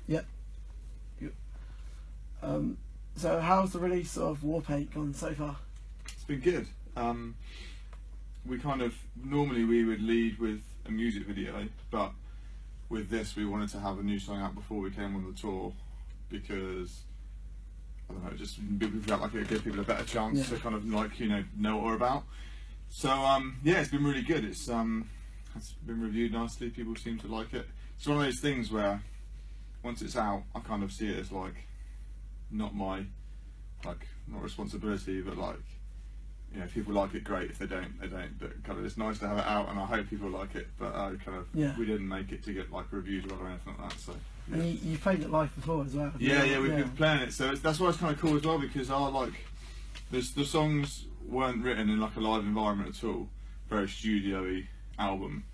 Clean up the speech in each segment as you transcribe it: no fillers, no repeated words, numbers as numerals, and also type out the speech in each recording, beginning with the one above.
Yep. So how's the release of Warpaint gone so far? It's been good. We kind of, normally we would lead with a music video, but with this we wanted to have a new song out before we came on the tour, because I don't know, just we felt like it would give people a better chance to kind of like, you know what we're about. So yeah, it's been really good. It's been reviewed nicely. People seem to like it. It's one of those things where once it's out, I kind of see it as like not my not responsibility, but like, you know, if people like it, great. If they don't, they don't. But kind of, it's nice to have it out, and I hope people like it. But we didn't make it to get like reviews or anything like that. So. Yeah. And you played it live before as well. Yeah, we've been playing it, so that's why it's kind of cool as well, because the songs weren't written in like a live environment at all. Very studio-y album,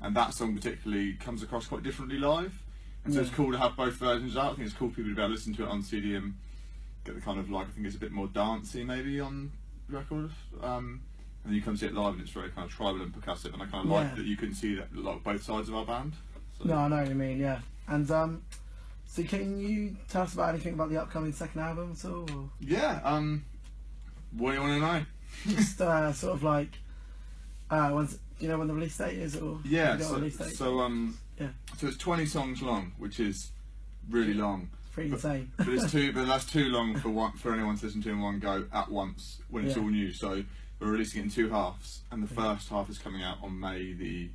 and that song particularly comes across quite differently live. And so it's cool to have both versions out. I think it's cool for people to be able to listen to it on CD and get the kind of like, I think it's a bit more dancey maybe on record. And then you come see it live and it's very kind of tribal and percussive, and I kind of like that you can see that like both sides of our band. So. No, I know what you mean, yeah. And so can you tell us about anything about the upcoming second album at all? Or? Yeah, what do you want to know? Just sort of like, do you know when the release date is? Or yeah, so it's 20 songs long, which is really long. It's pretty insane. But that's too long for anyone to listen to in one go at once when it's all new. So we're releasing it in 2 halves, and the first half is coming out on May the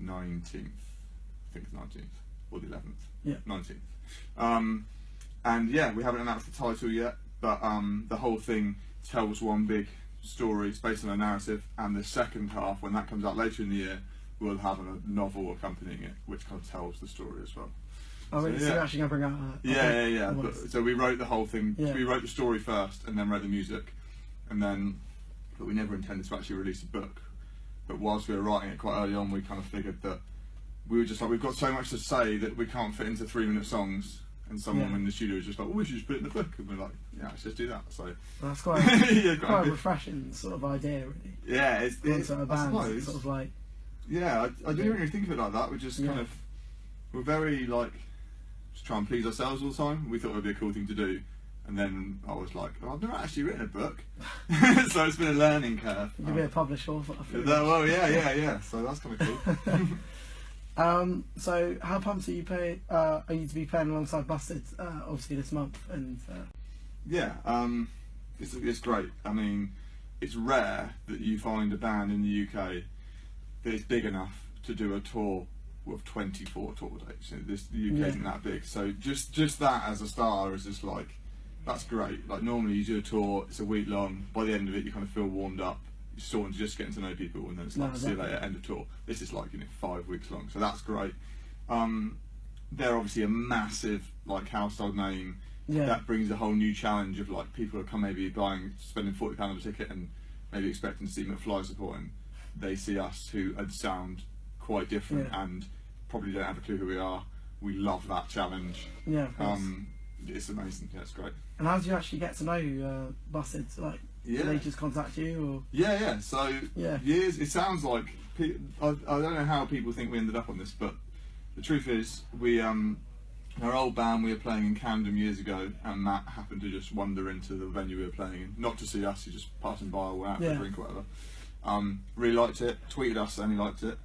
19th. I think it's 19th or the 11th. Yeah. 19th. And yeah, we haven't announced the title yet, but the whole thing tells one big story. It's based on a narrative, and the second half, when that comes out later in the year, we'll have a novel accompanying it, which kind of tells the story as well. Oh, really? So you're actually going to bring out yeah. So we wrote the whole thing. Yeah. We wrote the story first, and then wrote the music, but we never intended to actually release a book. But whilst we were writing it quite early on, we kind of figured that we were just like, we've got so much to say that we can't fit into 3-minute songs. And someone in the studio was just like, well, we should just put it in the book. And we're like, yeah, let's just do that. So well, that's quite, quite a refreshing sort of idea, really. Yeah, it's sort of band, sort of like. Yeah, I didn't really think of it like that. We just kind of, we're very like, just try and please ourselves all the time. We thought it would be a cool thing to do. And then I was like, oh, I've never actually written a book. So it's been a learning curve. You could be a published author. Well, yeah. So that's kind of cool. So how pumped are you to be playing alongside Busted, obviously this month? And yeah, it's great. I mean, it's rare that you find a band in the UK that is big enough to do a tour with 24 tour dates. The UK isn't that big, so just that as a starter is just like, that's great. Like normally you do a tour, it's a week long. By the end of it, you kind of feel warmed up. You're sort of just getting to know people, and then it's like see you later, end of tour. This is like 5 weeks long, so that's great. They're obviously a massive like household name. Yeah. That brings a whole new challenge of like people who come maybe spending £40 on a ticket and maybe expecting to see McFly supporting. They see us who sound quite different and probably don't have a clue who we are. We love that challenge. Yeah, of course. It's amazing. Yeah, it's great. And how did you actually get to know Busted? Like, did they just contact you? Or? Yeah. So years. It sounds like I don't know how people think we ended up on this, but the truth is we our old band, we were playing in Camden years ago, and Matt happened to just wander into the venue we were playing in, not to see us. He just passing by or went out for a drink or whatever. Really liked it. Tweeted us and he liked it,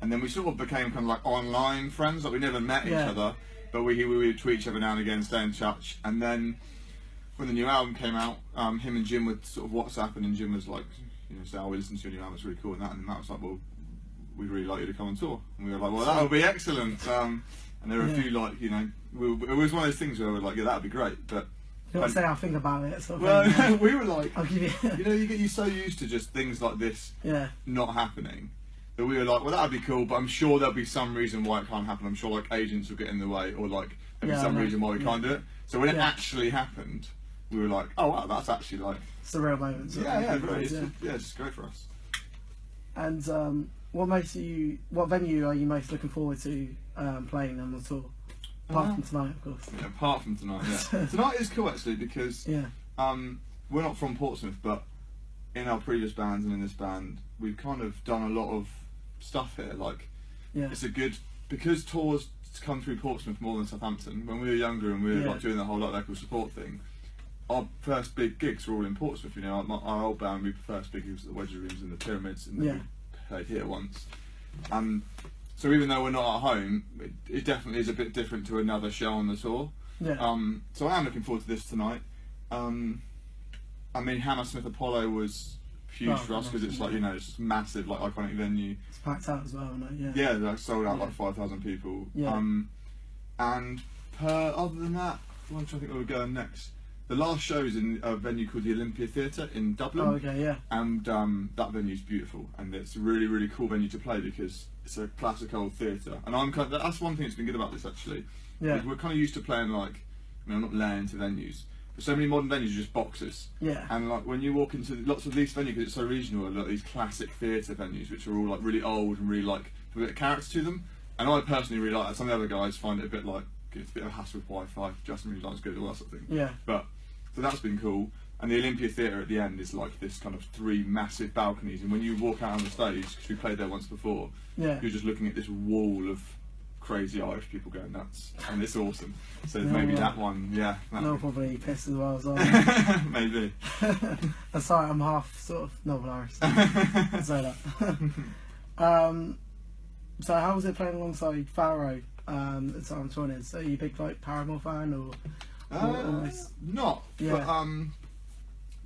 and then we sort of became kind of like online friends. Like we never met each other. But we would tweet each other now and again, stay in touch. And then when the new album came out, him and Jim would sort of WhatsApp, and Jim was like, say, oh, we listened to your new album, it's really cool, and that. And Matt was like, well, we'd really like you to come on tour. And we were like, well, that would be excellent. And there were a few like, it was one of those things where we were like, yeah, that would be great. But you don't say I think about it. Sort of well, we were like, I'll give you. You get so used to just things like this not happening. That we were like, well, that'd be cool, but I'm sure there'll be some reason why it can't happen. I'm sure like agents will get in the way, or like there'll be some reason why we can't do it. So when it actually happened, we were like, oh wow, that's actually like it's the real moment. It's just great for us. And what venue are you most looking forward to playing on the tour? Apart from tonight, of course. Yeah, apart from tonight. Yeah, tonight is cool actually because we're not from Portsmouth, but in our previous bands and in this band, we've kind of done a lot of stuff here. Like, it's a good, because tours to come through Portsmouth more than Southampton. When we were younger and we were like doing the whole like local support thing, our first big gigs were all in Portsmouth. You know, our old band, we first big gigs at the Wedgie Rooms and the Pyramids, and then we played here once. So even though we're not at home, it definitely is a bit different to another show on the tour. Yeah. So I am looking forward to this tonight. I mean, Hammersmith Apollo was huge for us because it's like, you know, it's just massive, like iconic venue. It's packed out as well, isn't it? Yeah, like sold out like 5,000 people. Yeah. And other than that, I'm trying to think where we're going next. The last show is in a venue called the Olympia Theatre in Dublin. Oh, okay, yeah. And that venue's beautiful, and it's a really, really cool venue to play because it's a classic old theatre. And that's one thing that's been good about this actually. Yeah. We're kind of used to playing like, I mean, I'm not laying to venues, but so many modern venues are just boxes. Yeah. And like when you walk into lots of these venues, because it's so regional, like these classic theatre venues, which are all like really old and really like have a bit of character to them. And I personally really like that. Some of the other guys find it a bit like, it's a bit of a hassle with Wi-Fi. Justin really likes good, all that sort of thing. Yeah. But so that's been cool. And the Olympia Theatre at the end is like this kind of 3 massive balconies, and when you walk out on the stage, because we played there once before, you're just looking at this wall of crazy Irish people going nuts, and it's awesome. So maybe that one, they'll probably piss as well. Maybe. That's right, I'm half sort of Northern Irish. I'll say that. So how was it playing alongside Pharaoh at Time 20? So are you a big like Paramore fan or almost? Not. Yeah.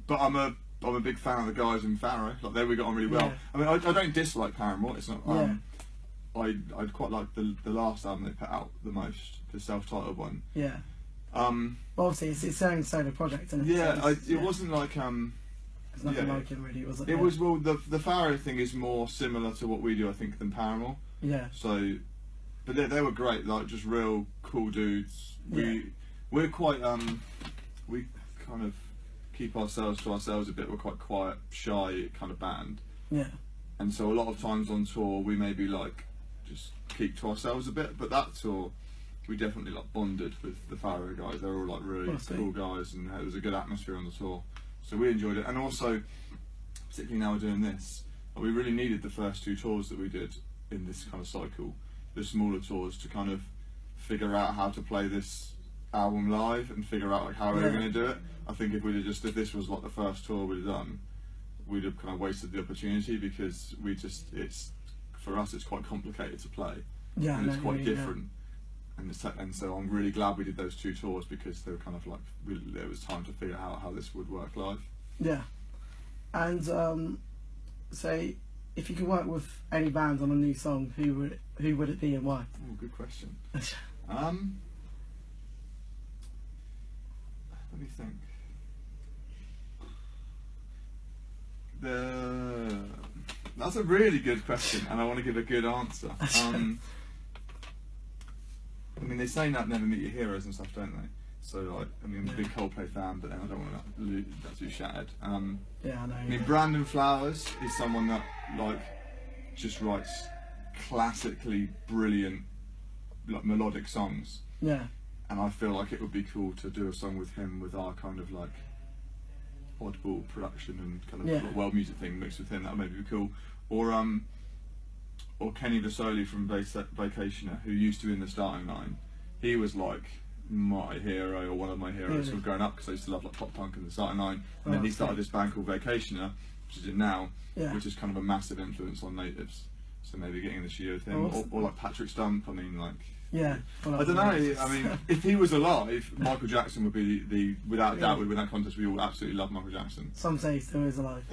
But I'm a big fan of the guys in Pharaoh. Like we got on really well. Yeah. I mean, I don't dislike Paramore. It's not. I'd quite like the last album they put out the most, the self-titled one. Yeah. Well, obviously it's its own solo project, isn't it? Yeah. It wasn't like There's nothing like it really, was it? It was, well, the Pharaoh thing is more similar to what we do, I think, than Paramore. Yeah. So, but they were great, like just real cool dudes. We're quite we kind of keep ourselves to ourselves a bit. We're quite quiet, shy kind of band. Yeah. And so a lot of times on tour we maybe like just keep to ourselves a bit. But that tour we definitely like bonded with the Pharaoh guys. They're all like really cool guys, and it was a good atmosphere on the tour. So we enjoyed it, and also particularly now we're doing this, we really needed the first 2 tours that we did in this kind of cycle, the smaller tours, to kind of figure out how to play this album live and figure out like how we were going to do it. I think if this was like the first tour we'd done, we'd have kind of wasted the opportunity, because for us it's quite complicated to play, and it's quite different. And so I'm really glad we did those 2 tours, because they were kind of like there was time to figure out how this would work live. Yeah. And say if you could work with any band on a new song, who would it be and why? Oh, good question. Let me think. That's a really good question, and I want to give a good answer. I mean, they say that never meet your heroes and stuff, don't they? So, like, I mean, I'm a big Coldplay fan, but then I don't want to that's too shattered. I know. I mean, Brandon Flowers is someone that, like, just writes classically brilliant, like, melodic songs. Yeah. And I feel like it would be cool to do a song with him with our kind of, like, oddball production and kind of like, world music thing mixed with him. That would maybe be cool. Or Kenny Vasoli from Vacationer, who used to be in the starting line. He was like my hero, or one of my heroes from growing up, because I used to love like pop punk and the starting line. And then he started this band called Vacationer, which is it now, which is kind of a massive influence on Natives. So maybe getting in the studio with him, or like Patrick Stump. I mean, like, I don't know. I mean, if he was alive, Michael Jackson would be the without doubt, would win that contest. We all absolutely love Michael Jackson. Some say he still is alive.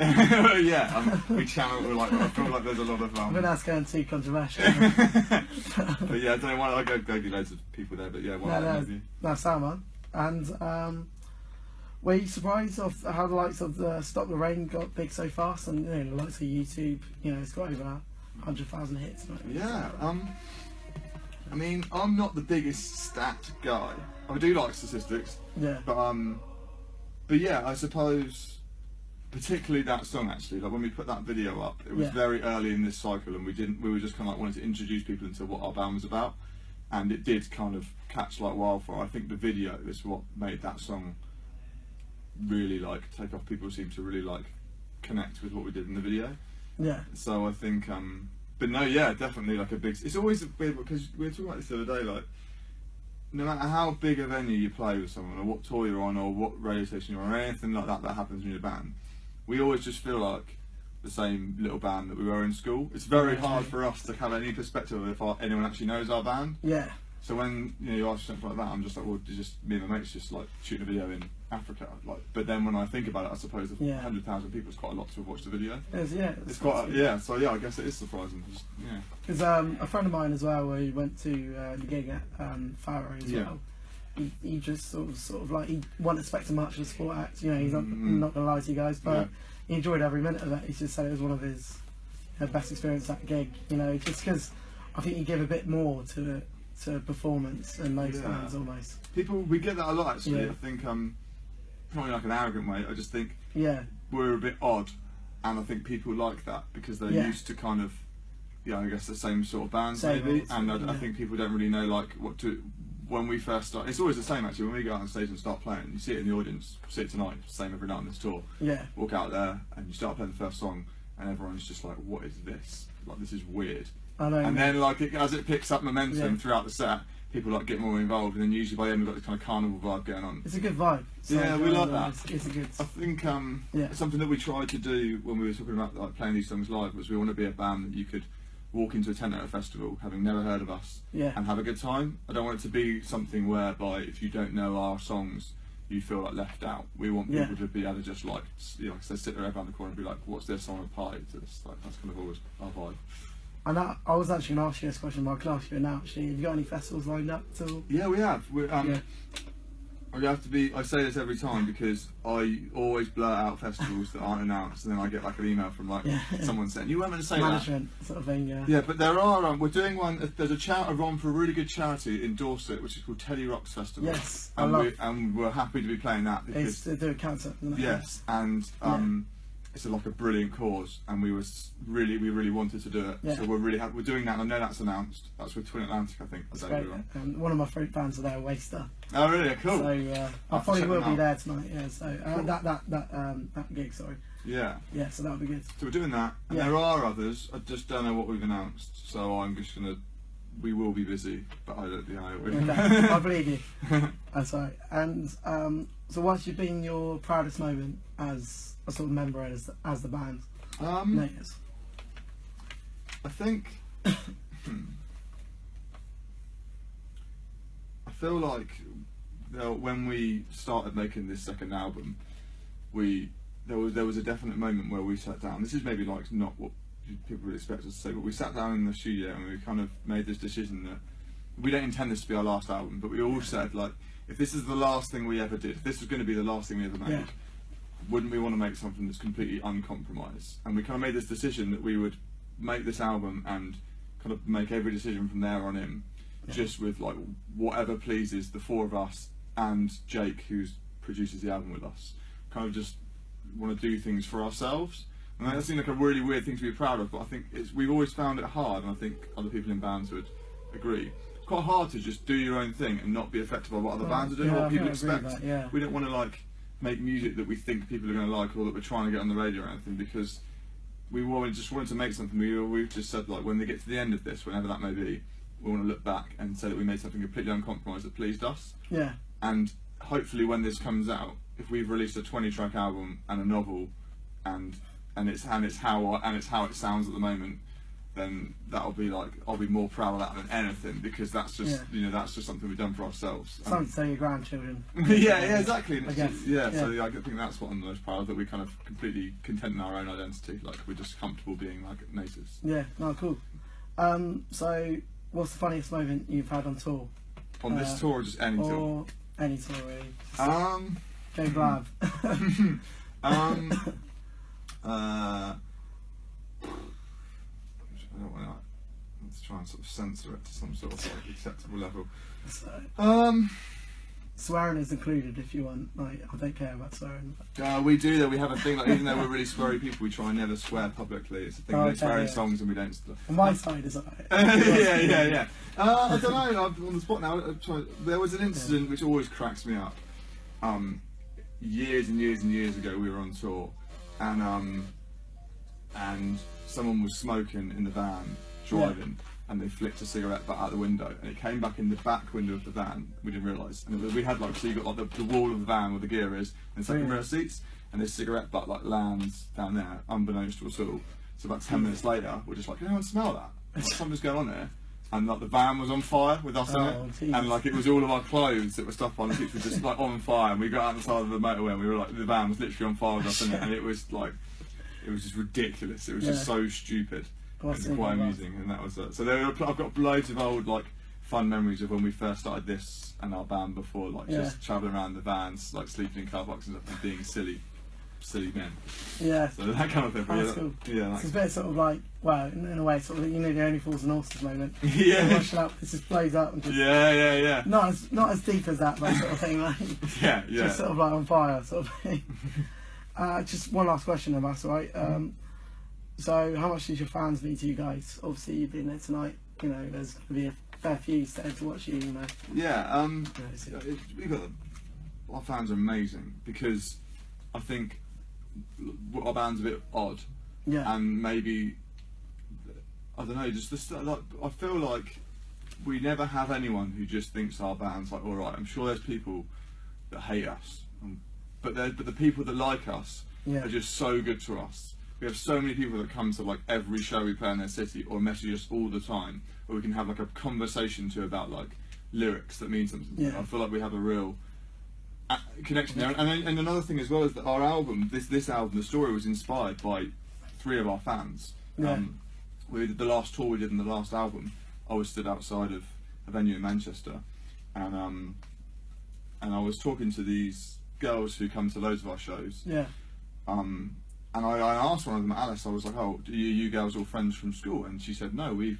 We channel, like, I feel like there's a lot of I mean, that's going too controversial. But yeah, I don't know why I go do loads of people there, but yeah, that's how, man. And were you surprised of how the likes of the Stop the Rain got big so fast, and the likes of YouTube, it's got over 100,000 hits. Yeah. I mean, I'm not the biggest stat guy. I do like statistics. Yeah. But yeah, I suppose, particularly that song actually, like when we put that video up, it was very early in this cycle, and we were just kind of like wanting to introduce people into what our band was about, and it did kind of catch like wildfire. I think the video is what made that song really like take off. People seemed to really like connect with what we did in the video. Yeah. So I think but no, yeah, definitely like a big. It's always weird because we were talking about this the other day. Like, no matter how big a venue you play with someone, or what tour you're on, or what radio station you're on, or anything like that happens in your band, we always just feel like the same little band that we were in school. It's very hard for us to have any perspective of if anyone actually knows our band. Yeah. So when you ask something like that, I'm just like, well, just me and my mates just like shooting a video in Africa. Like, but then when I think about it, I suppose 100,000 people is quite a lot to have watched the video. It's quite so yeah, I guess it is surprising. Because a friend of mine as well, where he went to the gig at Faro as well. He just sort of like he wasn't expecting much of a sport act. You know, he's not gonna lie to you guys, but he enjoyed every minute of it. He just said it was one of his best experiences at the gig. You know, just because I think you give a bit more to performance than most bands almost. We get that a lot actually. I think not in like an arrogant way. I just think we're a bit odd, and I think people like that because they're used to kind of I guess the same sort of bands maybe, and I think people don't really know like what to. When we first start, it's always the same actually. When we go out on stage and start playing, you see it in the audience. See it tonight, same every night on this tour. Yeah. Walk out there and you start playing the first song, and everyone's just like, "What is this? Like this is weird." And then like as it picks up momentum throughout the set, people like get more involved, and then usually by the end we've got this kind of carnival vibe going on. It's a good vibe. We like that. It's a good. I think something that we tried to do when we were talking about like playing these songs live was we want to be a band that you could walk into a tent at a festival having never heard of us and have a good time. I don't want it to be something whereby if you don't know our songs you feel like left out. We want people to be able to just like so sit there around the corner and be like, what's this song of pie? That's kind of always our vibe. And I was actually going to ask you this question, but I can ask you now actually. Have you got any festivals lined up at all? Yeah, we have. I have to be. I say this every time because I always blurt out festivals that aren't announced, and then I get like an email from like someone saying you weren't meant to say management sort of thing. Yeah, but there are. We're doing one. There's a run for a really good charity in Dorset, which is called Teddy Rocks Festival. Yes, and we're happy to be playing that because it's to do with cancer. Isn't it? Yes, and it's like a brilliant cause, and we really wanted to do it. So we're really happy. We're doing that, and I know that's announced. That's with Twin Atlantic, I think. That's great. One of my favourite bands are there, Waster. Oh really? Cool. So I probably will be there tonight. Yeah. So cool. that gig, sorry. Yeah. Yeah. So that'll be good. So we're doing that, and there are others. I just don't know what we've announced. So I'm just gonna. We will be busy, but I don't know. Okay. I believe you. That's right. And so, what's been your proudest moment as a sort of member as the band? Notice. I think. I feel like when we started making this second album, there was a definite moment where we sat down. This is maybe like not what people would expect us to say, but we sat down in the studio and we kind of made this decision that we don't intend this to be our last album, but we all said like, if this is the last thing we ever did, if this was going to be the last thing we ever made, wouldn't we want to make something that's completely uncompromised? And we kind of made this decision that we would make this album and kind of make every decision from there on in, just with like whatever pleases the four of us and Jake, who produces the album with us, kind of just want to do things for ourselves. And that seems like a really weird thing to be proud of, but I think we've always found it hard, and I think other people in bands would agree. It's quite hard to just do your own thing and not be affected by what other bands are doing, what people expect. We don't want to like make music that we think people are going to like or that we're trying to get on the radio or anything, because we just wanted to make something. We've just said like when they get to the end of this, whenever that may be, we want to look back and say that we made something completely uncompromised that pleased us. Yeah. And hopefully when this comes out, if we've released a 20-track album and a novel, and it's how it sounds at the moment, then that'll be like, I'll be more proud of that than anything, because that's just that's just something we've done for ourselves. Something to tell your grandchildren. yeah, exactly. I guess. So I think that's what I'm most proud of, that we kind of completely content in our own identity. Like we're just comfortable being like natives. Yeah. No, cool. So what's the funniest moment you've had on tour? On this tour, or just any tour? Or any tour, really. Go blab. I don't want to. Let's try and sort of censor it to some sort of like acceptable level. So, swearing is included if you want. Like, I don't care about swearing. We do though. We have a thing like, even though we're really sweary people, we try and never swear publicly. It's a thing. We don't swear in songs and we don't. On my side, is that? yeah. I don't know. I'm on the spot now. There was an incident which always cracks me up. Years and years and years ago, we were on tour, and someone was smoking in the van, driving, and they flicked a cigarette butt out the window, and it came back in the back window of the van. We didn't realise, and we had like, so you got like the wall of the van where the gear is, and second row seats, and this cigarette butt like lands down there, unbeknownst to us all. So about 10 minutes later, we're just like, anyone smell that? Like, something's going on here. And like the van was on fire with us in it, geez. and like it was all of our clothes that were stuff on, which was just like on fire. And we got out on the side of the motorway, and we were like, the van was literally on fire with us in it, and it was like, it was just ridiculous. It was just so stupid. It was quite amusing, and that was it. So I've got loads of old like fun memories of when we first started this and our band before, like just travelling around the vans, like sleeping in car parks and stuff, and being silly men. Yeah. So that kind of thing. That's cool. Yeah. It's a bit sort of like, well, in a way, sort of, you know, the only fools and horses moment. Yeah. Washing up, it just blows up and just. Yeah. Not as deep as that, but sort of thing, like. Yeah. Just sort of like on fire, sort of thing. Just one last question, if that's all right. So, how much does your fans mean to you guys? Obviously, you've been there tonight. You know, there's going to be a fair few staying to watch you. You know. Yeah. We've got our fans are amazing because I think our band's a bit odd, and maybe I don't know. Just like, I feel like we never have anyone who just thinks our band's like all right. I'm sure there's people that hate us, but the people that like us are just so good to us. We have so many people that come to like every show we play in their city, or message us all the time, or we can have like a conversation to about like lyrics that mean something. Yeah. I feel like we have a real connection there. And another thing as well is that our album, this album, the story was inspired by 3 of our fans. We did the last tour we did in the last album. I was stood outside of a venue in Manchester, and I was talking to these girls who come to loads of our shows. And I asked one of them, Alice, I was like, oh, are you girls all friends from school? And she said, no, we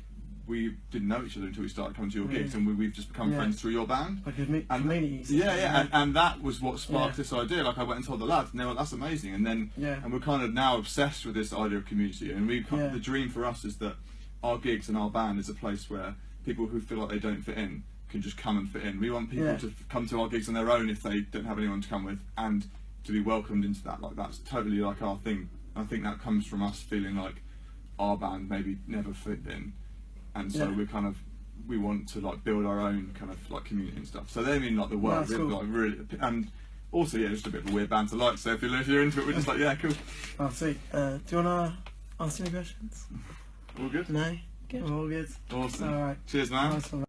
didn't know each other until we started coming to your gigs, and we've just become friends through your band. Like communities. And that was what sparked this idea. Like I went and told the lads, and they were like, that's amazing. And then, and we're kind of now obsessed with this idea of community. And the dream for us is that our gigs and our band is a place where people who feel like they don't fit in can just come and fit in. We want people to come to our gigs on their own if they don't have anyone to come with, and to be welcomed into that. Like that's totally like our thing. I think that comes from us feeling like our band maybe never fit in, and so we want to like build our own kind of like community and stuff. So they mean like the world, like really, and also just a bit of a weird band to like. So if you're into it, we're just like cool. Oh, sweet. Do you wanna ask any questions? All good? No. Good. All good. Awesome. All right. Cheers, man. Nice one.